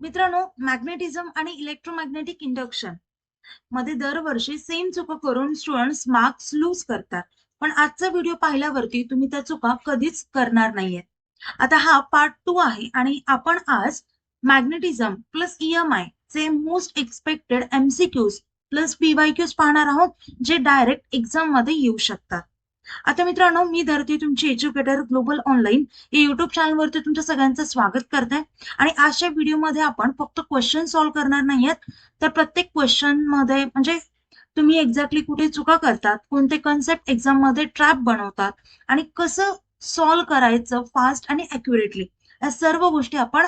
मित्रांनो, मॅग्नेटिझम आणि electromagnetic induction मध्ये दरवर्षी सेम चुका करून स्टुडंट्स मार्क्स लूज करतात. पण आजचा व्हिडिओ पाहिल्यावरती तुम्ही त्या चुका कधीच करणार नाहीये. आता हा पार्ट 2 आहे आणि आपण आज मॅग्नेटिझम प्लस ईएमआय चे मोस्ट एक्सपेक्टेड एमसीक्यूज प्लस पीवायक्यूज पाहणार आहोत, जे डायरेक्ट एक्झाम मध्ये येऊ शकतात. आता मित्रांनो, मी धरती तुमची एज्युकेटर ग्लोबल ऑनलाईन या युट्यूब चॅनलवरती तुमच्या सगळ्यांचं स्वागत करते. आणि आजच्या व्हिडिओमध्ये आपण फक्त क्वेश्चन सॉल्व्ह करणार नाहीयेत, तर प्रत्येक क्वेश्चन मध्ये म्हणजे तुम्ही एक्झॅक्टली कुठे चुका करतात, कोणते कन्सेप्ट एक्झाम मध्ये ट्रॅप बनवतात आणि कसं सॉल्व्ह करायचं फास्ट आणि अॅक्युरेटली, या सर्व गोष्टी आपण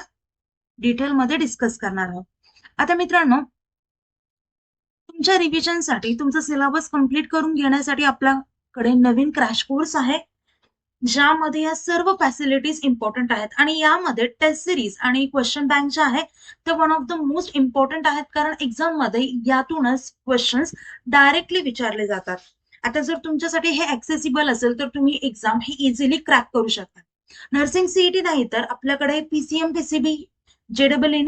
डिटेलमध्ये डिस्कस करणार आहोत. आता मित्रांनो, तुमच्या रिव्हिजनसाठी तुमचा सिलेबस कंप्लीट करून घेण्यासाठी आपल्याकडे नवीन क्रॅश कोर्स आहे, ज्यामध्ये या सर्व फॅसिलिटीज इम्पॉर्टंट आहेत. आणि यामध्ये टेस्ट सिरीज आणि क्वेश्चन बँक जे आहे ते one of the most important आहेत, कारण एक्झाम मध्ये यातूनच क्वेश्चन्स डायरेक्टली विचारले जातात. आता जर तुमच्यासाठी हे ऍक्सेसिबल असेल तर तुम्ही एक्झाम ही इझिली क्रॅक करू शकता. नर्सिंग सीईटी नाही तर आपल्याकडे पीसीएम, पीसीबी, जेडब्ल्यू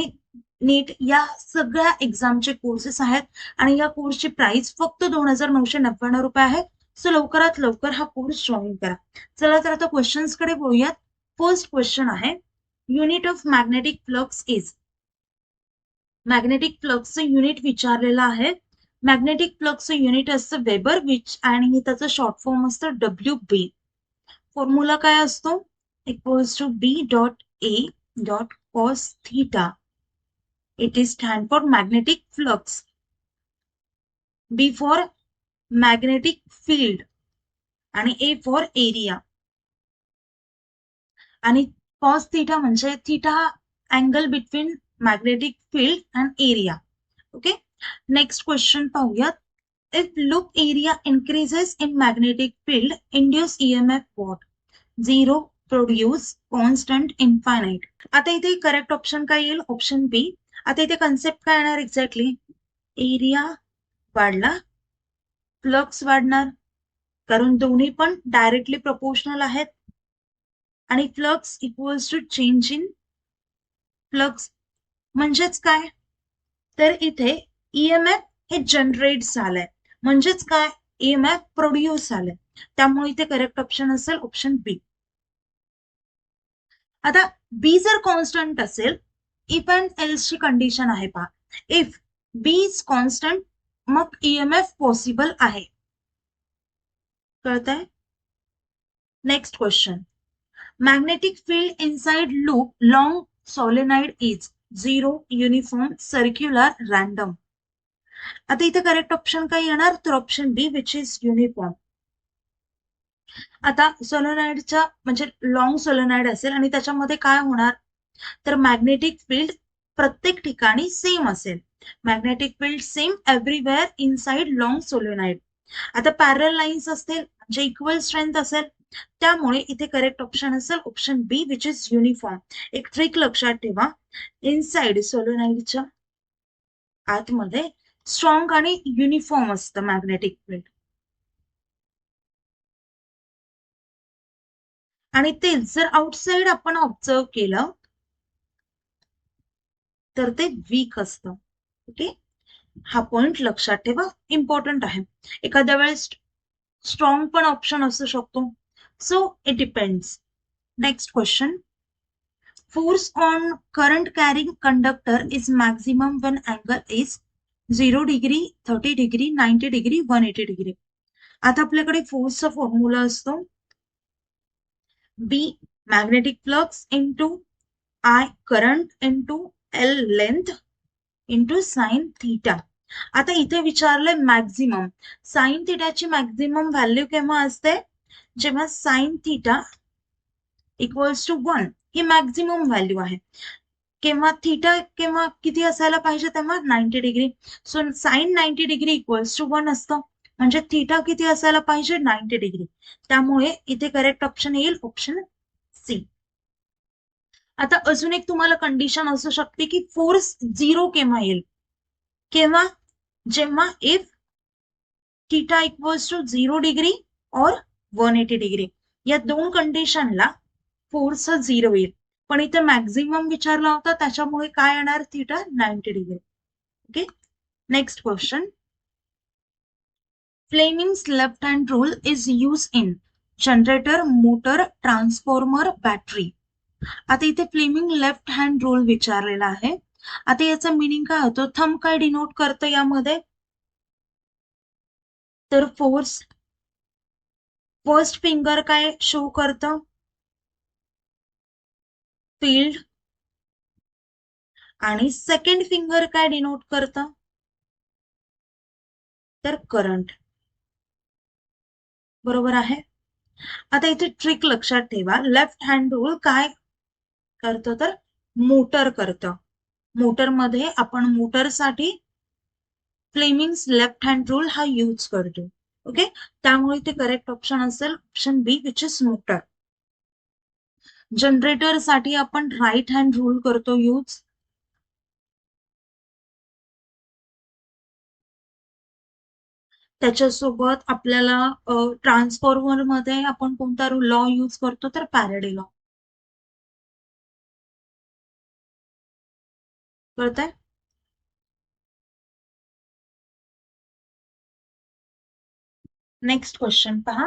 नीट या सगळ्या एक्झामचे कोर्सेस आहेत. आणि या कोर्सची प्राइस फक्त 2,999 रुपये आहे. सो लवकरात लवकर हा कोर्स जॉईन करा. चला तर आता क्वेश्चन्स कडे बोलूयात. फर्स्ट क्वेश्चन आहे, unit of magnetic flux is. Magnetic फ्लक्सचं युनिट विचारलेलं आहे. मॅग्नेटिक फ्लक्सचं युनिट असतं वेबर, विच आणि त्याचं शॉर्ट फॉर्म असतं WB. फॉर्म्युला काय असतो? Equals to B dot A dot cos theta. It is stand for magnetic flux. B for magnetic field आणि A फॉर एरिया. आणि कॉस थीटा म्हणजे theta angle between magnetic field and area. Okay, next question पाहूयात. If loop area increases in magnetic field, induce EMF what? Zero, produce, constant, infinite. आता इथे correct option काय येईल? Option B. आता इथे concept काय येणार एक्झॅक्टली? एरिया वाढला, फ्लक्स वाढणार, कारण दोन्ही पण डायरेक्टली प्रपोर्शनल आहेत. आणि flux equals to change in flux. म्हणजेच काय? तर इथे ईएमएफ हे जनरेट झालंय, म्हणजेच काय? ईएमएफ प्रोड्यूस झालंय. त्यामुळे इथे करेक्ट ऑप्शन असेल ऑप्शन बी. आता बी जर कॉन्स्टंट असेल, इफ अँड एल्स ची कंडिशन आहे पहा. इफ बी इज कॉन्स्टंट, मग ईएमएफ पॉसिबल आहे. कळतंय? Next question. Magnetic field inside loop long solenoid is zero, uniform, circular, random. आता इथे करेक्ट ऑप्शन काय येणार? तर option B, which is uniform. आता सोलेनाइडच्या म्हणजे लॉंग सोलेनाइड असेल आणि त्याच्यामध्ये काय होणार? तर मॅग्नेटिक फील्ड प्रत्येक ठिकाणी सेम असेल. Magnetic field same everywhere inside long solenoid. आता पॅरल लाईन्स असतील म्हणजे इक्वल स्ट्रेंथ असेल, त्यामुळे इथे करेक्ट ऑप्शन असेल option B, which is uniform. एक ट्रिक लक्षात ठेवा, इनसाइड सोलेनाइडच्या आतमध्ये स्ट्रॉंग आणि युनिफॉर्म असतं मॅग्नेटिक फील्ड. आणि तेच जर आउटसाइड आपण ऑब्झर्व केलं तर ते वीक असतं. ओके, हा पॉइंट लक्षात ठेवा, इम्पॉर्टंट आहे. एखाद्या वेळेस स्ट्रॉंग पण ऑप्शन असू शकतो. So it depends. Next question. Force on current carrying conductor is maximum when angle is 0 degree, 30 degree, 90 degree, 180 degree. आता आपल्याकडे फोर्सचा फॉर्म्युला असतो B magnetic flux into I current into L length into sine theta. आता इथे विचारलंय maximum. Sine थीटाची maximum value केव्हा असते? जेव्हा साइन थीटा इक्वल्स टू 1 ही मॅक्झिमम व्हॅल्यू आहे. केव्हा थीटा केव्हा किती असायला पाहिजे? तेव्हा 90 degree. So sine 90 degree equals to 1 असतं, म्हणजे थीटा किती असायला पाहिजे? 90 डिग्री. त्यामुळे इथे करेक्ट ऑप्शन येईल ऑप्शन सी. आता अजून एक तुम्हाला कंडिशन असू शकते की फोर्स 0 केव्हा येईल? केव्हा? जेव्हा if theta equals to 0 degree और 180 डिग्री, या दोन कंडिशनला फोर्स 0 येईल. पण इथे मॅक्झिमम विचारला होता त्याच्यामुळे काय येणार theta 90 degree. Okay, next question. Fleming's left hand rule is use in generator, motor, transformer, battery. आता इथे फ्लेमिंग लेफ्ट हँड रूल विचारलेला आहे. आता याचा मिनिंग काय होतो, थंब काय डिनोट करतं यामध्ये, तर फोर्स. फर्स्ट फिंगर काय शो करतं, फील्ड. आणि सेकंड फिंगर काय डिनोट करतं, तर करंट. बरोबर आहे. आता इथे ट्रिक लक्षात ठेवा, लेफ्ट हँड रूल काय करतं, तर मोटर करतं. मोटरमध्ये आपण मोटरसाठी फ्लेमिंग्स लेफ्ट हँड रूल हा यूज करतो. ओके, त्यामुळे ते करेक्ट ऑप्शन असेल option B, which is motor. Generator साठी आपण राईट हँड रूल करतो यूज. त्याच्यासोबत आपल्याला ट्रान्सफॉर्मर मध्ये आपण कोणता लॉ यूज करतो, तर फॅरेडे लॉ. कळतंय. नेक्स्ट क्वेश्चन पहा.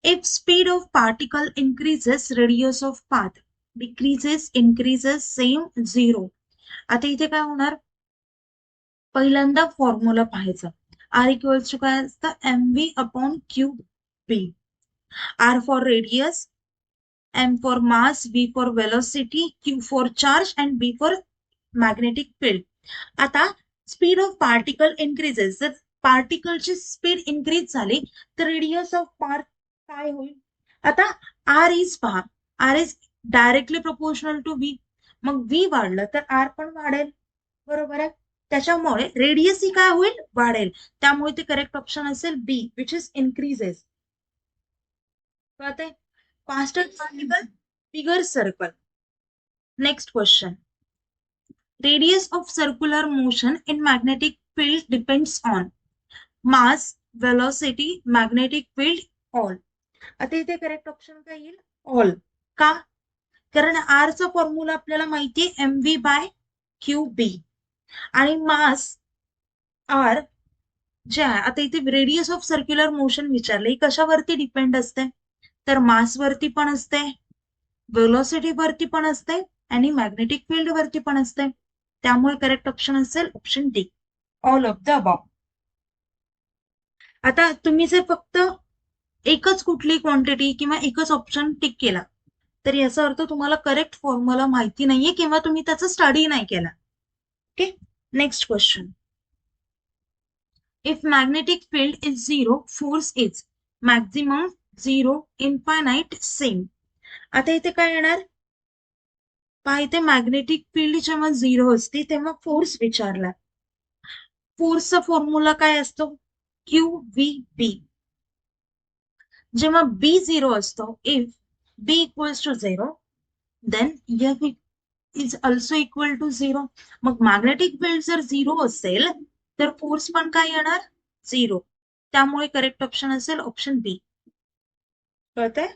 If speed of particle increases, radius of path decreases, increases, same, zero. आता इथे काय होणार, पहिल्यांदा फॉर्म्युला पाहायचा. आर इक्वल्स टू काय असतं, M V upon Q B. R for radius, M for mass, B for velocity, Q for charge and B for magnetic field. आता speed of particle increases, जर पार्टिकलची स्पीड इन्क्रीज झाली तर radius of path काय होईल. आता R is पहा, R is directly proportional to V. मग व्ही वाढलं तर आर पण वाढेल. बरोबर आहे. त्याच्यामुळे रेडियस ही काय होईल, वाढेल. त्यामुळे ते करेक्ट ऑप्शन असेल बी, विच इज इन्क्रीजेस. कळतंय. Faster particle, bigger circle. Next question. Radius of circular motion in magnetic field depends on mass, velocity, magnetic field, all. आता इथे करेक्ट ऑप्शन काय येईल, ऑल. का, कारण आर चा फॉर्म्युला आपल्याला माहितीये एम व्ही बाय क्यू बी. आणि मास आर जे आहे, आता इथे रेडियस ऑफ सर्क्युलर मोशन विचारले, कशावरती डिपेंड असते, तर मासवरती पण असते, वेलोसिटी वरती पण असते आणि मॅग्नेटिक फील्ड वरती पण असते. त्यामुळे करेक्ट ऑप्शन असेल option D, all of the above. आता तुम्ही जर फक्त एकच कुठली क्वांटिटी किंवा एकच ऑप्शन टिक केला तर याचा अर्थ तुम्हाला करेक्ट फॉर्म्युला माहिती नाहीये किंवा तुम्ही त्याचा स्टडी नाही केला. Okay, next question. If magnetic field is zero, force is maximum, zero, infinite, same. आता इथे काय येणार, पहा इथे मॅग्नेटिक फील्ड जेव्हा झिरो असते तेव्हा फोर्स विचारला. फोर्सचा फॉर्म्युला काय असतो, क्यू व्ही बी. जेव्हा बी झिरो असतो, if B equals to zero, then F is also equal to zero. मग मॅग्नेटिक फील्ड जर झिरो असेल तर फोर्स पण काय येणार, झिरो. त्यामुळे करेक्ट ऑप्शन असेल ऑप्शन बी. कळतंय.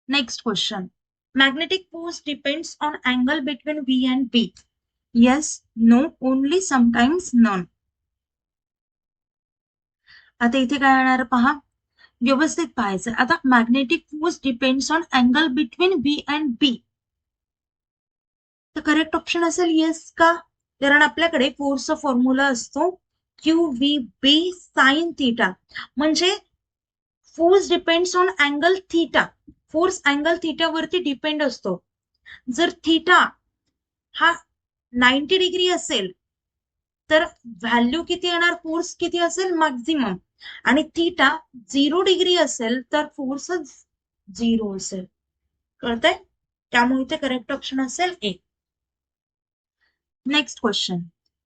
Next question. Magnetic force depends on angle between V and B. Yes, no, only, sometimes, non. आता इथे काय येणार पहा, व्यवस्थित पाहायचं. आता magnetic force depends on angle between V and बी, तर करेक्ट ऑप्शन असेल येस. का, कारण आपल्याकडे फोर्सचा फॉर्म्युला असतो Q V B sine theta. म्हणजे force depends on angle theta, force angle थिटावरती डिपेंड असतो. जर थिटा हा 90 डिग्री असेल तर व्हॅल्यू किती येणार, फोर्स किती असेल, मॅक्झिमम. आणि थिटा 0 डिग्री असेल तर फोर्सच 0 असेल. कळतंय. त्यामुळे ते करेक्ट ऑप्शन असेल A. Next question.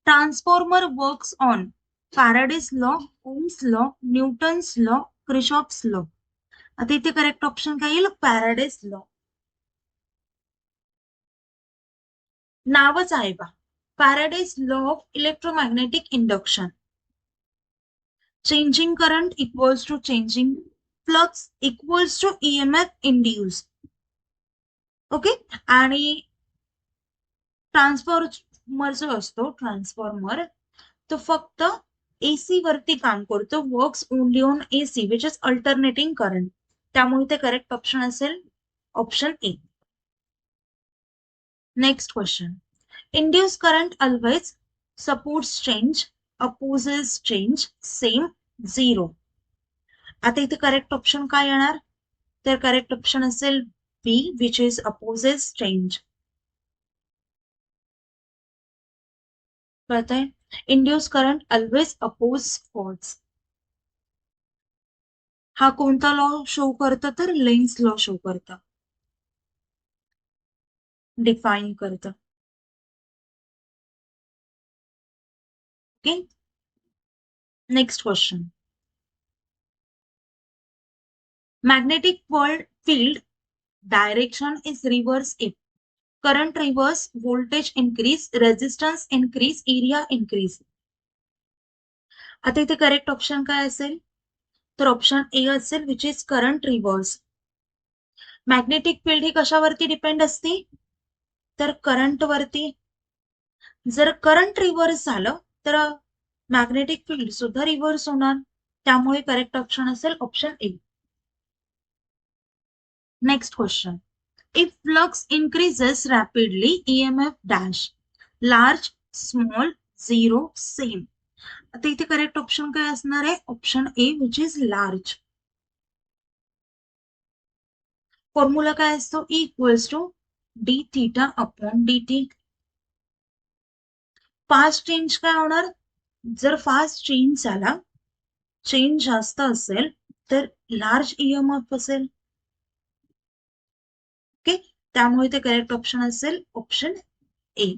Transformer works on Faraday's law, Ohm's law, Newton's law, Kirchhoff's law. आता इथे करेक्ट ऑप्शन काय येईल, फॅराडेज लॉ. नावच आहे बा, Faraday's law of electromagnetic induction. Changing current equals to changing flux equals to EMF induce. Okay. आणि transformer जो असतो ट्रान्सफॉर्मर तो फक्त AC वरती काम करतो, works only on AC which is alternating current. त्यामुळे ते करेक्ट ऑप्शन असेल option A. Next question. Induce current always supports change, opposes change, same, zero. आता इथे करेक्ट ऑप्शन काय येणार? तर करेक्ट ऑप्शन असेल B which is opposes change. कळतंय? Induce current always oppose falls. हा कोणता लॉ शो करतं? तर लेन्स लॉ शो करतं, डिफाईन करतं. Okay. Next question. Magnetic field direction is reverse if current reverse, voltage increase, resistance increase, area increase. आता इथे correct option काय असेल? तर ऑप्शन ए असेल which is current reverse. Magnetic field ही कशावरती डिपेंड असते? तर करंट वरती. जर करंट रिव्हर्स झालं तर मॅग्नेटिक फील्ड सुद्धा रिव्हर्स होणार. त्यामुळे करेक्ट ऑप्शन असेल option A. Next question. If flux increases rapidly EMF dash, large, small, zero, same. आता इथे करेक्ट ऑप्शन काय असणार आहे? Option A which is large. Formula काय असतो? E equals to D theta upon dt. Fast change काय होणार? जर फास्ट चेंज झाला, चेंज जास्त असेल तर लार्ज EMF असेल. ओके. त्यामुळे ते करेक्ट ऑप्शन असेल ऑप्शन ए.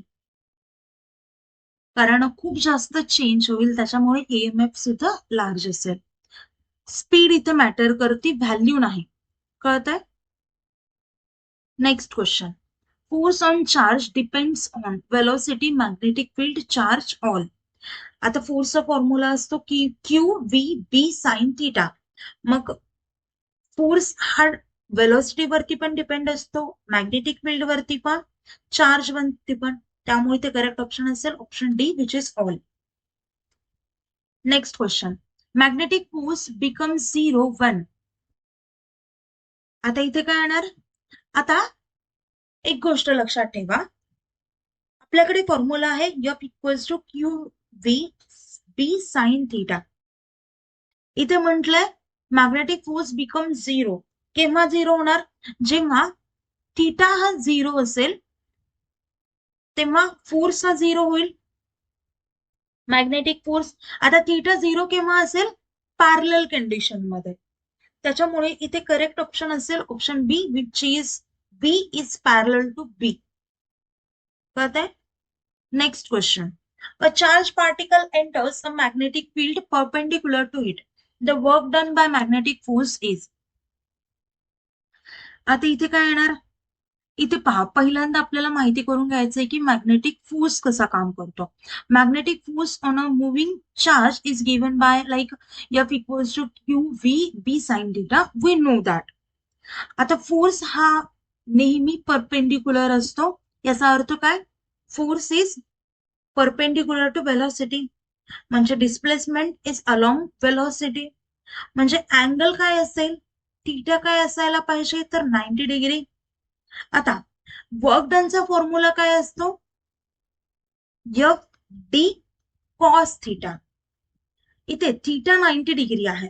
कारण खूप जास्त चेंज होईल त्याच्यामुळे EMF सुद्धा लार्ज असेल. स्पीड इथे मॅटर करते, व्हॅल्यू नाही. कळतंय? Next question. Force on charge depends on velocity, magnetic field, charge, all. आता फोर्सचा फॉर्म्युला असतो की QVB साइन थिटा. मग फोर्स हा वेलोसिटी वरती पण डिपेंड असतो, मॅग्नेटिक फील्ड वरती पण, चार्ज वरती पण. त्यामुळे ते करेक्ट ऑप्शन असेल option D which is all. Next question. Magnetic force become zero one. आता इथे काय येणार? आता एक गोष्ट लक्षात ठेवा, आपल्याकडे फॉर्म्युला आहे F equals to QVB sine theta. इथे म्हटलंय मॅग्नेटिक फोर्स बिकम झिरो. केव्हा झिरो होणार? जेव्हा थिटा हा झिरो असेल तेव्हा फोर्स हा झिरो होईल, मॅग्नेटिक फोर्स. आता थिटा झिरो केव्हा असेल? पॅरलल कंडिशन मध्ये. त्याच्यामुळे इथे करेक्ट ऑप्शन असेल option B which is B is parallel to B. कळतंय? Next question. A charged particle enters a magnetic field perpendicular to it. The work done by magnetic force is. आता इथे काय येणार? इथे पहा, पहिल्यांदा आपल्याला माहिती करून घ्यायचंय की मॅग्नेटिक फोर्स कसा काम करतो. Magnetic force on a moving charge is given by like F equals to QVB sine theta. We know that. आता फोर्स हा नेहमी परपेंडिक्युलर असतो. याचा अर्थ काय? Force is perpendicular to velocity. म्हणजे डिस्प्लेसमेंट इज अलॉंग वेलोसिटी. म्हणजे अँगल काय असेल? थीटा काय असायला पाहिजे? तर 90 डिग्री. आता वर्क डनचा फॉर्म्युला काय असतो? FD cos theta. इथे थीटा 90 डिग्री आहे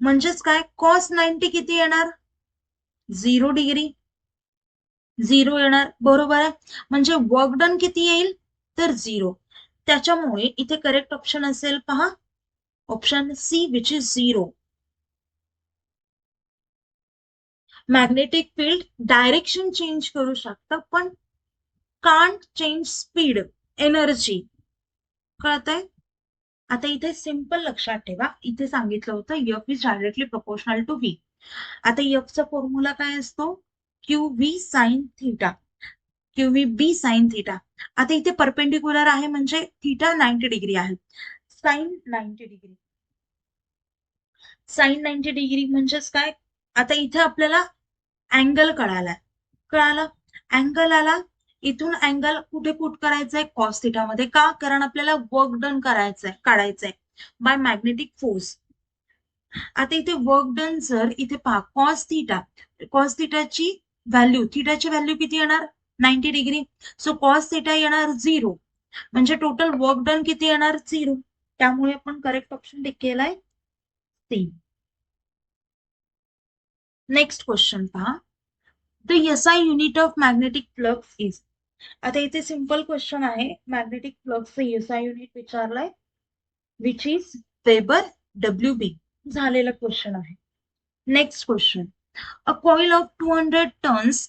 म्हणजेच काय? कॉस 90 किती येणार? 0 डिग्री. 0 येणार. बरोबर आहे. म्हणजे वर्क डन किती येईल? तर 0. त्याच्यामुळे इथे करेक्ट ऑप्शन असेल पहा option C which is 0. Magnetic field direction change करू शकतं पण कांट चेंज स्पीड, एनर्जी. कळतंय? आता इथे सिंपल लक्षात ठेवा, इथे सांगितलं होतं F is directly proportional to V. आता F चा फॉर्म्युला काय असतो? QV sine theta. QVB sine theta. आता इथे परपेंडिक्युलर आहे म्हणजे थिटा 90 डिग्री आहे, साइन 90 डिग्री. साइन 90 डिग्री म्हणजेच काय, आता इथे आपल्याला अँगल कळालं अँगल आला, इथून अँगल कुठे पुट करायचंय, कॉस थिटा मध्ये. का? कारण आपल्याला वर्क डन काढायचंय बाय मॅग्नेटिक फोर्स. आता इथे वर्क डन जर इथे पहा कॉस थिटाची थिटाची व्हॅल्यू किती येणार, 90 डिग्री. सो कॉस थिटा येणार 0, म्हणजे टोटल वर्क डन किती येणार, 0. त्यामुळे आपण करेक्ट ऑप्शन टिक केलाय सी. नेक्स्ट क्वेश्चन पहा, the SI unit of magnetic flux is. आता इथे सिंपल क्वेश्चन आहे, मॅग्नेटिक फ्लक्सचं एसआय युनिट विचारलंय, which is weber W B. झालेला क्वेश्चन आहे. Next question, a coil of 200 tons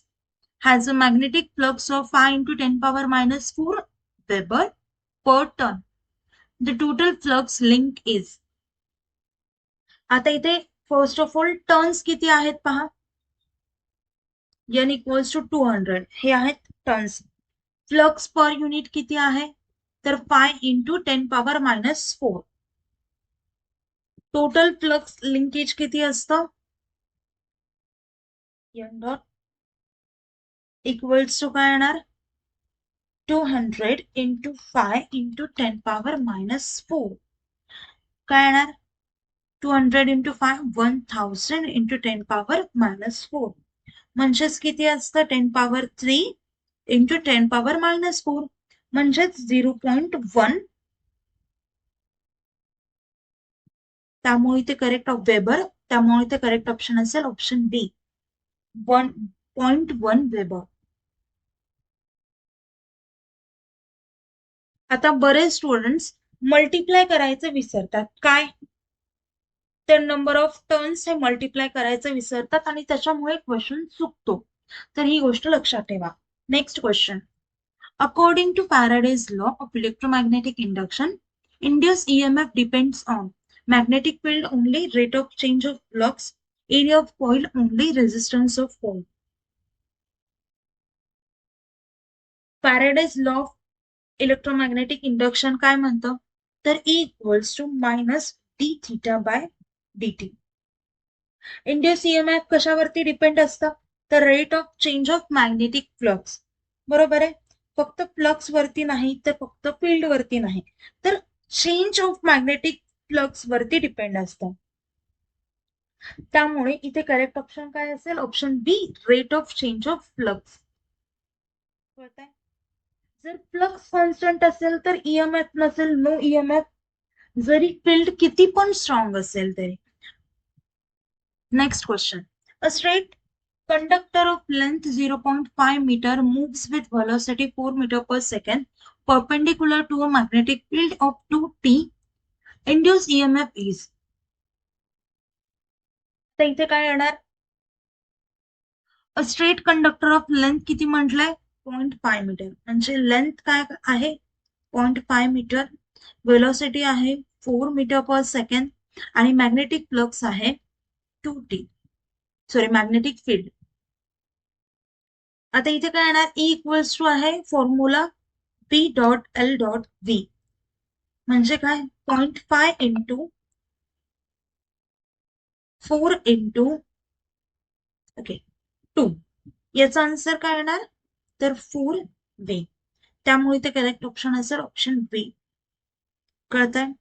has a magnetic flux of 5 into 10 power minus 4 Weber per ton. The total flux link is. आता इथे first of all turns किती आहेत पहा, n equals to 200 हे आहेत turns. Flux per unit किती आहे, तर 5 into 10 power minus 4. Total flux linkage किती असतं, n डॉट इक्वल्स टू काय येणार, 200 into 5 into 10 power minus 4. काय येणार, 200 into 5 1000 into 10 power minus 4. म्हणजेच किती असतं, 10 power 3 into 10 power minus 4, म्हणजेच 0.1. त्यामुळे इथे करेक्ट ऑफ वेबर, त्यामुळे इथे करेक्ट ऑप्शन असेल ऑप्शन बी, 1.1 वेबर. आता बरेच स्टुडंट्स मल्टिप्लाय करायचं विसरतात, काय तर नंबर ऑफ टर्न्स हे मल्टिप्लाय करायचं विसरतात आणि त्याच्यामुळे क्वेश्चन चुकतो. तर ही गोष्ट लक्षात ठेवा. Next question, according to Faraday's law of electromagnetic induction, induced EMF depends on magnetic field only, rate of change of flux, area of coil only, resistance of coil. Faraday's law of electromagnetic induction काय म्हणतं, तर E equals to minus D theta by D T. Induce EMF कशावरती depend असतं, तर rate of change of magnetic flux. बरोबर आहे, फक्त flux वरती नाही, तर फक्त फील्ड वरती नाही, तर चेंज ऑफ मॅग्नेटिक फ्लक्स वरती डिपेंड असतं. त्यामुळे इथे करेक्ट ऑप्शन काय असेल, option B, rate of change of flux. कळतंय, जर फ्लक्स कॉन्स्टंट असेल तर ईएमएफ नसेल, नो ईएमएफ, जरी फील्ड किती पण स्ट्रॉंग असेल तरी. Next question, a straight conductor of length 0.5 meter moves with velocity 4 meter per second perpendicular to a magnetic field of 2t. Induced EMF is. तर इथे काय येणार, a straight conductor of length किती म्हटलंय, 0.5 मीटर, म्हणजे length काय आहे 0.5 metre, velocity आहे 4 मीटर पर सेकंड आणि मॅग्नेटिक फ्लक्स आहे 2t, सॉरी मॅग्नेटिक फील्ड. आता इथे काय येणार, E इक्वल्स टू आहे formula P dot L dot V, म्हणजे काय 0.5 इंटू 4 इंटू 2. याचा आन्सर काय येणार, तर 4V. त्यामुळे इथे करेक्ट ऑप्शन असेल ऑप्शन बी. कळतंय,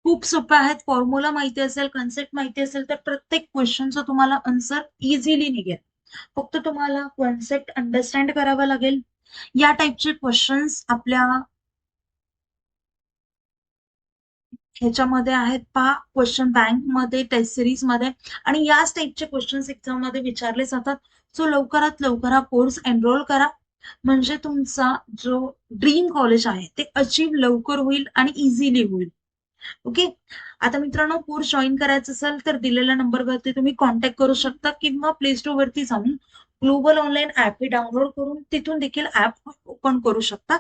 खूप सोपे आहेत. फॉर्म्युला माहिती असेल, कन्सेप्ट माहिती असेल तर प्रत्येक क्वेश्चनचं तुम्हाला आन्सर इझिली निघेल. फक्त तुम्हाला कॉन्सेप्ट अंडरस्टँड करावा लागेल. या टाइपचे क्वेश्चन्स आपल्या ह्याच्यामध्ये आहेत पहा, क्वेश्चन बँक मध्ये, टेस्ट सिरीज मध्ये, आणि याच टाइपचे क्वेश्चन्स एक्झाम मध्ये विचारले जातात. सो लवकरात लवकर हा कोर्स एनरोल करा, म्हणजे तुमचा जो ड्रीम कॉलेज आहे ते अचीव लवकर होईल आणि इझिली होईल. ओके, आता मित्रांनो कोर्स जॉईन करायचं असेल तर दिलेल्या नंबरवरती तुम्ही कॉन्टॅक्ट करू शकता किंवा प्ले स्टोर वरती जाऊन ग्लोबल ऑनलाईन ऍप हे डाउनलोड करून तिथून देखील ऍप ओपन करू शकता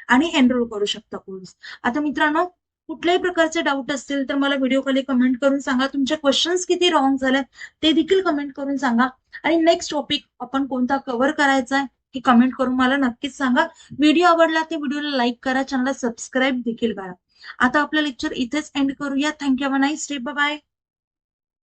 आणि एनरोल करू शकता कोर्स. आता मित्रांनो कुठल्याही प्रकारचे डाऊट असतील तर मला व्हिडिओ खाली कमेंट करून सांगा. तुमचे क्वेश्चन्स किती रॉंग झाले ते देखील कमेंट करून सांगा. आणि नेक्स्ट टॉपिक आपण कोणता कव्हर करायचा आहे हे कमेंट करून मला नक्कीच सांगा. व्हिडिओ आवडला तर व्हिडिओला लाईक करा, चॅनलला सबस्क्राईब देखील करा. आता आपलं लेक्चर इथेच एंड करूया. Thank you. Have a nice day. Bye.